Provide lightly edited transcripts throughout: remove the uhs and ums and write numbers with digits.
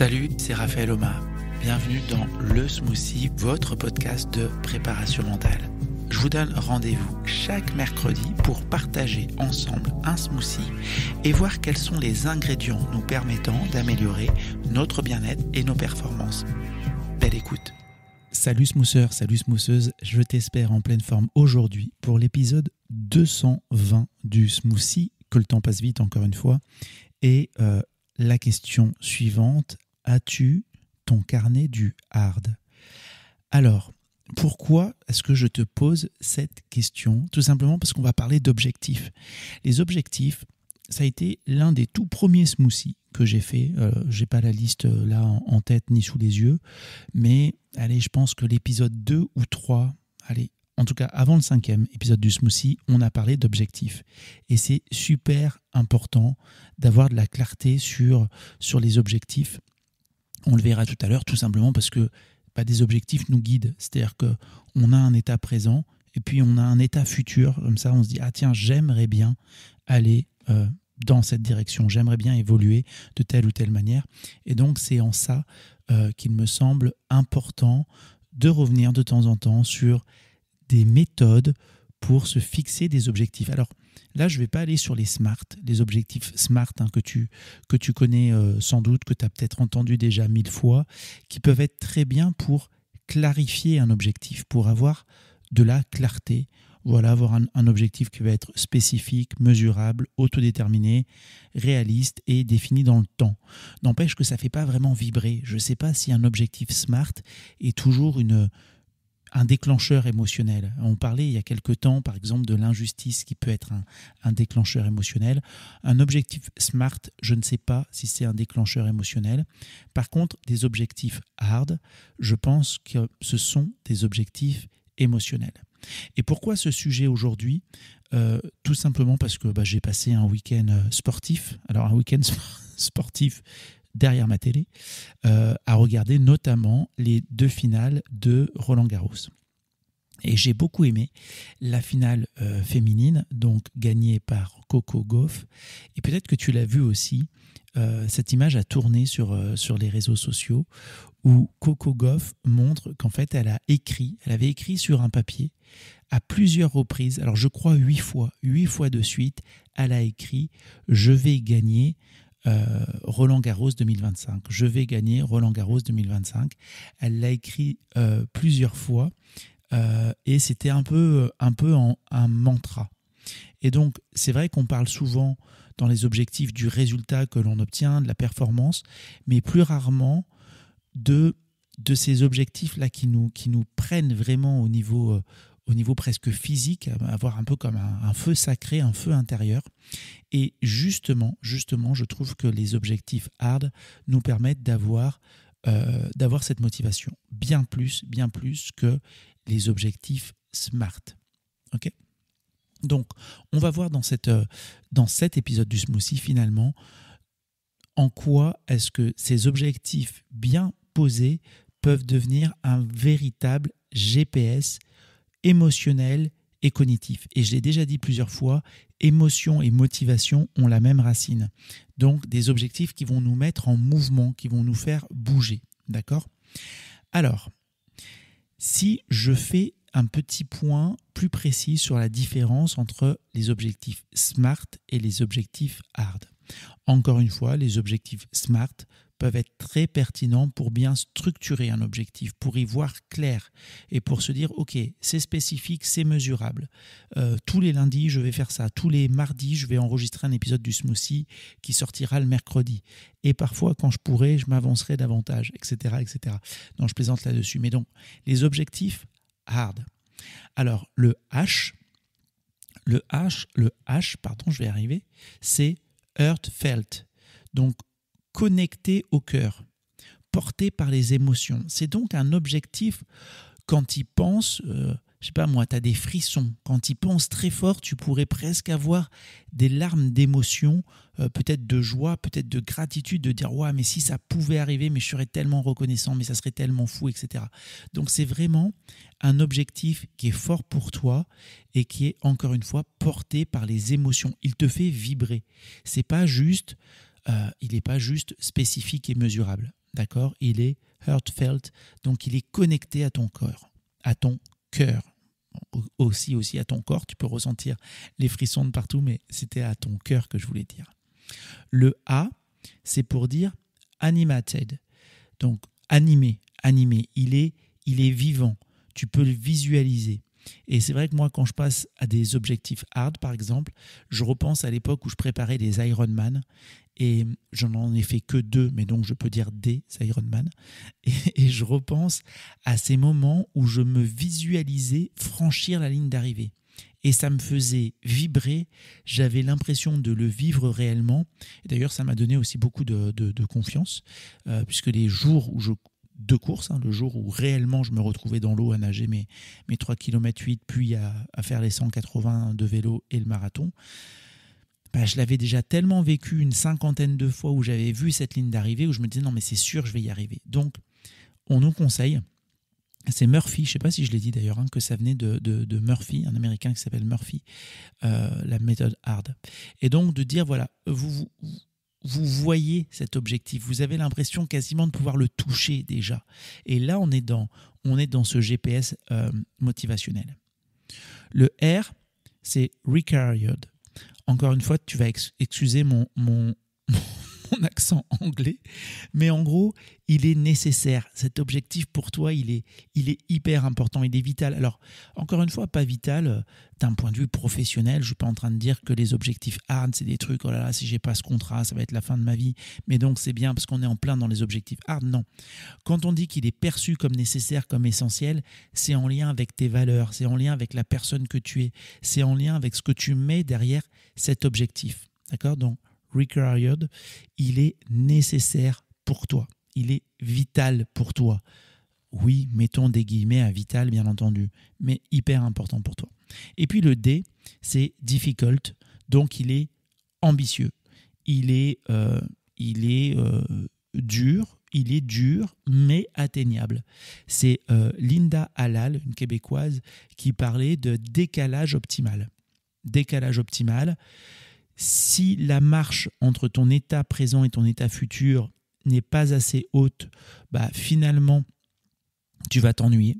Salut, c'est Raphaël Omar. Bienvenue dans Le Smoothie, votre podcast de préparation mentale. Je vous donne rendez-vous chaque mercredi pour partager ensemble un smoothie et voir quels sont les ingrédients nous permettant d'améliorer notre bien-être et nos performances. Belle écoute. Salut smootheur, salut smousseuse, je t'espère en pleine forme aujourd'hui pour l'épisode 220 du smoothie, que le temps passe vite encore une fois. Et la question suivante, as-tu ton carnet du hard? Alors, pourquoi est-ce que je te pose cette question? Tout simplement parce qu'on va parler d'objectifs. Les objectifs, ça a été l'un des tout premiers smoothies que j'ai fait. Je n'ai pas la liste là en tête ni sous les yeux, mais allez, je pense que l'épisode 2 ou 3, allez, en tout cas avant le 5e épisode du smoothie, on a parlé d'objectifs. Et c'est super important d'avoir de la clarté sur les objectifs. On le verra tout à l'heure, tout simplement parce que des objectifs nous guident. C'est-à-dire qu'on a un état présent et puis on a un état futur. Comme ça, on se dit « Ah tiens, j'aimerais bien aller dans cette direction. J'aimerais bien évoluer de telle ou telle manière. » Et donc, c'est en ça qu'il me semble important de revenir de temps en temps sur des méthodes pour se fixer des objectifs. Alors là, je ne vais pas aller sur les SMART, les objectifs SMART que tu connais sans doute, que tu as peut-être entendu déjà 1000 fois, qui peuvent être très bien pour clarifier un objectif, pour avoir de la clarté. Voilà, avoir un objectif qui va être spécifique, mesurable, autodéterminé, réaliste et défini dans le temps. N'empêche que ça ne fait pas vraiment vibrer. Je ne sais pas si un objectif SMART est toujours un déclencheur émotionnel. On parlait il y a quelque temps, par exemple, de l'injustice qui peut être un déclencheur émotionnel. Un objectif SMART, je ne sais pas si c'est un déclencheur émotionnel. Par contre, des objectifs hard, je pense que ce sont des objectifs émotionnels. Et pourquoi ce sujet aujourd'hui ? Tout simplement parce que j'ai passé un week-end sportif. Alors un week-end sportif derrière ma télé, à regarder notamment les 2 finales de Roland-Garros. Et j'ai beaucoup aimé la finale féminine, donc gagnée par Coco Gauff. Et peut-être que tu l'as vu aussi, cette image a tourné sur les réseaux sociaux, où Coco Gauff montre qu'en fait, elle avait écrit sur un papier à plusieurs reprises, alors je crois 8 fois de suite, elle a écrit « Je vais gagner ». Roland-Garros 2025. Je vais gagner Roland-Garros 2025. Elle l'a écrit plusieurs fois et c'était un peu un mantra. Et donc, c'est vrai qu'on parle souvent dans les objectifs du résultat que l'on obtient, de la performance, mais plus rarement de ces objectifs-là qui nous prennent vraiment au niveau presque physique, avoir un peu comme un feu sacré, un feu intérieur. Et justement, je trouve que les objectifs hard nous permettent d'avoir cette motivation, bien plus que les objectifs smart. Ok ? Donc, on va voir dans cet épisode du smoothie, finalement, en quoi est-ce que ces objectifs bien posés peuvent devenir un véritable GPS émotionnel et cognitif. Et je l'ai déjà dit plusieurs fois, émotion et motivation ont la même racine. Donc, des objectifs qui vont nous mettre en mouvement, qui vont nous faire bouger. D'accord ? Alors, si je fais un petit point plus précis sur la différence entre les objectifs SMART et les objectifs hard. Encore une fois, les objectifs SMART peuvent être très pertinents pour bien structurer un objectif, pour y voir clair et pour se dire « Ok, c'est spécifique, c'est mesurable. Tous les lundis, je vais faire ça. Tous les mardis, je vais enregistrer un épisode du smoothie qui sortira le mercredi. Et parfois, quand je pourrai, je m'avancerai davantage, etc. etc. » Non, je plaisante là-dessus. Mais donc, les objectifs hard. Alors, le H, je vais y arriver, c'est heartfelt. Donc, connecté au cœur, porté par les émotions. C'est donc un objectif, quand tu y penses, je sais pas moi, tu as des frissons. Quand tu y penses très fort, tu pourrais presque avoir des larmes d'émotion, peut-être de joie, peut-être de gratitude, de dire « Ouais, mais si ça pouvait arriver, mais je serais tellement reconnaissant, mais ça serait tellement fou, etc. » Donc, c'est vraiment un objectif qui est fort pour toi et qui est, encore une fois, porté par les émotions. Il te fait vibrer. C'est pas juste... il n'est pas juste spécifique et mesurable. d'accord? Il est heartfelt, donc il est connecté à ton corps, à ton cœur. Aussi à ton corps, tu peux ressentir les frissons de partout, mais c'était à ton cœur que je voulais dire. Le A, c'est pour dire animated, donc animé, il est vivant, tu peux le visualiser. Et c'est vrai que moi, quand je passe à des objectifs hard, par exemple, je repense à l'époque où je préparais des Ironman, et je n'en ai fait que 2, mais donc je peux dire des Ironman, et je repense à ces moments où je me visualisais franchir la ligne d'arrivée. Et ça me faisait vibrer, j'avais l'impression de le vivre réellement. Et d'ailleurs, ça m'a donné aussi beaucoup de confiance, puisque les jours où de course, le jour où réellement je me retrouvais dans l'eau à nager mes 3 km 8, puis à faire les 180 de vélo et le marathon, je l'avais déjà tellement vécu une 50aine de fois où j'avais vu cette ligne d'arrivée, où je me disais non mais c'est sûr, je vais y arriver. Donc, on nous conseille, c'est Murphy, je ne sais pas si je l'ai dit d'ailleurs, que ça venait de Murphy, un Américain qui s'appelle Murphy, la méthode hard. Et donc de dire, voilà, vous voyez cet objectif, vous avez l'impression quasiment de pouvoir le toucher déjà. Et là, on est dans ce GPS motivationnel. Le R, c'est required. Encore une fois, tu vas excuser mon accent anglais, mais en gros, il est nécessaire. Cet objectif pour toi, il est hyper important, il est vital. Alors, encore une fois, pas vital d'un point de vue professionnel. Je ne suis pas en train de dire que les objectifs hard, c'est des trucs, oh là là, si j'ai pas ce contrat, ça va être la fin de ma vie. Mais donc, c'est bien parce qu'on est en plein dans les objectifs hard. Non. Quand on dit qu'il est perçu comme nécessaire, comme essentiel, c'est en lien avec tes valeurs, c'est en lien avec la personne que tu es, c'est en lien avec ce que tu mets derrière cet objectif. D'accord ? Donc, required, il est nécessaire pour toi. Il est vital pour toi. Oui, mettons des guillemets à vital, bien entendu, mais hyper important pour toi. Et puis le D, c'est difficult, donc il est ambitieux. Il est dur, mais atteignable. C'est Linda Halal, une Québécoise, qui parlait de décalage optimal. Décalage optimal. Si la marche entre ton état présent et ton état futur n'est pas assez haute, finalement, tu vas t'ennuyer.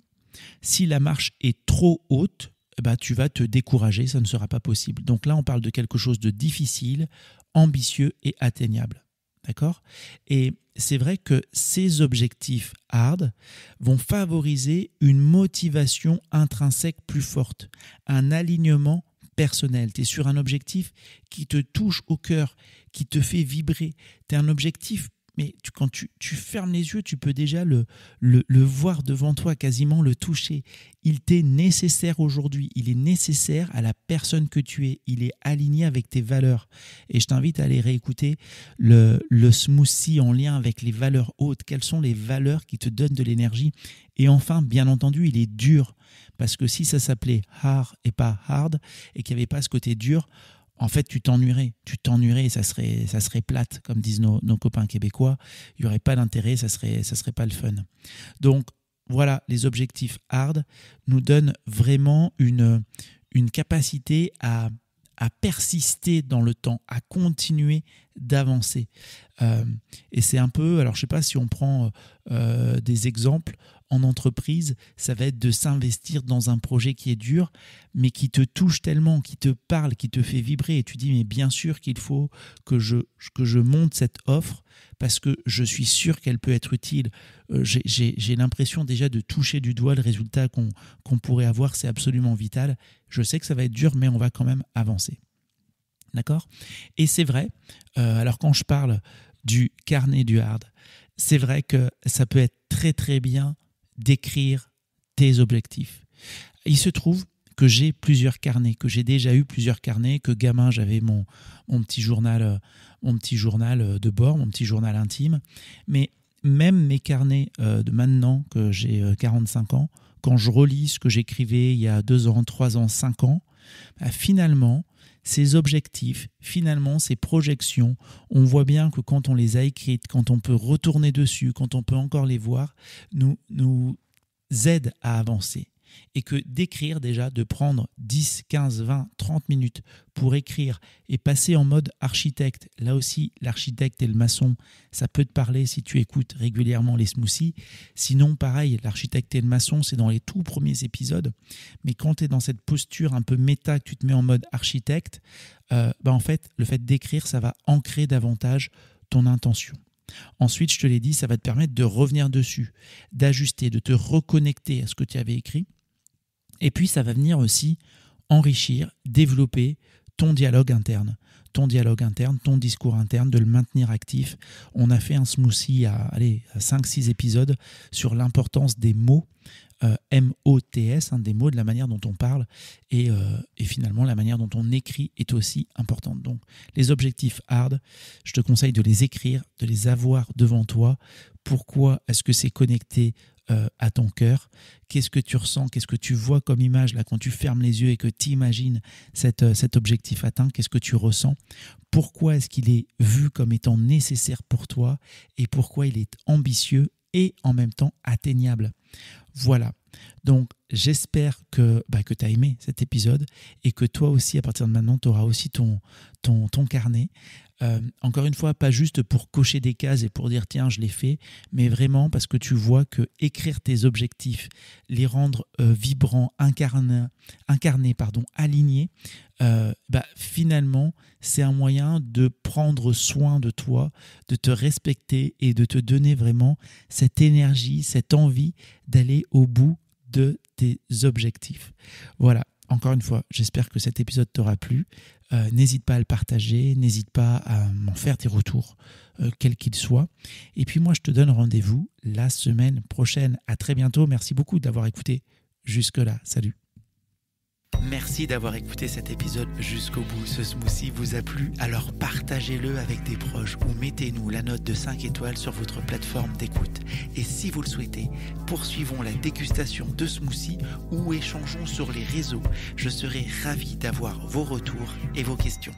Si la marche est trop haute, tu vas te décourager, ça ne sera pas possible. Donc là, on parle de quelque chose de difficile, ambitieux et atteignable. D'accord ? Et c'est vrai que ces objectifs hard vont favoriser une motivation intrinsèque plus forte, un alignement personnel. Tu es sur un objectif qui te touche au cœur, qui te fait vibrer. Tu as un objectif, mais quand tu fermes les yeux, tu peux déjà le voir devant toi, quasiment le toucher. Il t'est nécessaire aujourd'hui. Il est nécessaire à la personne que tu es. Il est aligné avec tes valeurs. Et je t'invite à aller réécouter le smoothie en lien avec les valeurs hautes. Quelles sont les valeurs qui te donnent de l'énergie ? Et enfin, bien entendu, il est dur. Parce que si ça s'appelait hard et pas hard, et qu'il n'y avait pas ce côté dur, en fait, tu t'ennuierais et ça serait plate, comme disent nos copains québécois. Il n'y aurait pas d'intérêt, ça serait pas le fun. Donc, voilà, les objectifs hard nous donnent vraiment une capacité à persister dans le temps, à continuer d'avancer. Et c'est un peu, alors je ne sais pas si on prend des exemples, en entreprise, ça va être de s'investir dans un projet qui est dur, mais qui te touche tellement, qui te parle, qui te fait vibrer. Et tu dis, mais bien sûr qu'il faut que je monte cette offre parce que je suis sûr qu'elle peut être utile. J'ai l'impression déjà de toucher du doigt le résultat qu'on pourrait avoir. C'est absolument vital. Je sais que ça va être dur, mais on va quand même avancer. D'accord ? Et c'est vrai, alors quand je parle du carnet du hard, c'est vrai que ça peut être très très bien d'écrire tes objectifs. Il se trouve que j'ai plusieurs carnets, que j'ai déjà eu plusieurs carnets, que gamin j'avais mon petit journal de bord, mon petit journal intime, mais même mes carnets de maintenant que j'ai 45 ans, quand je relis ce que j'écrivais il y a 2 ans, 3 ans, 5 ans, finalement, ces objectifs, finalement, ces projections, on voit bien que quand on les a écrites, quand on peut retourner dessus, quand on peut encore les voir, nous aident à avancer. et que d'écrire déjà, de prendre 10, 15, 20, 30 minutes pour écrire et passer en mode architecte. Là aussi, l'architecte et le maçon, ça peut te parler si tu écoutes régulièrement les smoothies. Sinon, pareil, l'architecte et le maçon, c'est dans les tout premiers épisodes. Mais quand tu es dans cette posture un peu méta, que tu te mets en mode architecte, en fait, le fait d'écrire, ça va ancrer davantage ton intention. Ensuite, je te l'ai dit, ça va te permettre de revenir dessus, d'ajuster, de te reconnecter à ce que tu avais écrit. Et puis, ça va venir aussi enrichir, développer ton dialogue interne, ton discours interne, de le maintenir actif. On a fait un smoothie à 5-6 épisodes sur l'importance des mots, MOTS, des mots, de la manière dont on parle et finalement la manière dont on écrit est aussi importante. Donc les objectifs hard, je te conseille de les écrire, de les avoir devant toi. Pourquoi est-ce que c'est connecté à ton cœur? Qu'est-ce que tu ressens? Qu'est-ce que tu vois comme image là quand tu fermes les yeux et que tu imagines cet objectif atteint? Qu'est-ce que tu ressens? Pourquoi est-ce qu'il est vu comme étant nécessaire pour toi et pourquoi il est ambitieux et en même temps atteignable? Voilà, donc j'espère que tu as aimé cet épisode et que toi aussi, à partir de maintenant, tu auras aussi ton carnet. Encore une fois, pas juste pour cocher des cases et pour dire tiens, je l'ai fait, mais vraiment parce que tu vois que écrire tes objectifs, les rendre vibrants, incarnés, alignés, finalement, c'est un moyen de prendre soin de toi, de te respecter et de te donner vraiment cette énergie, cette envie d'aller au bout de tes objectifs. Voilà, encore une fois, j'espère que cet épisode t'aura plu. N'hésite pas à le partager, n'hésite pas à m'en faire tes retours, quels qu'ils soient. Et puis moi, je te donne rendez-vous la semaine prochaine. À très bientôt. Merci beaucoup d'avoir écouté jusque-là. Salut. Merci d'avoir écouté cet épisode jusqu'au bout. Ce smoothie vous a plu? Alors partagez-le avec des proches ou mettez-nous la note de 5 étoiles sur votre plateforme d'écoute. Et si vous le souhaitez, poursuivons la dégustation de smoothie ou échangeons sur les réseaux. Je serai ravi d'avoir vos retours et vos questions.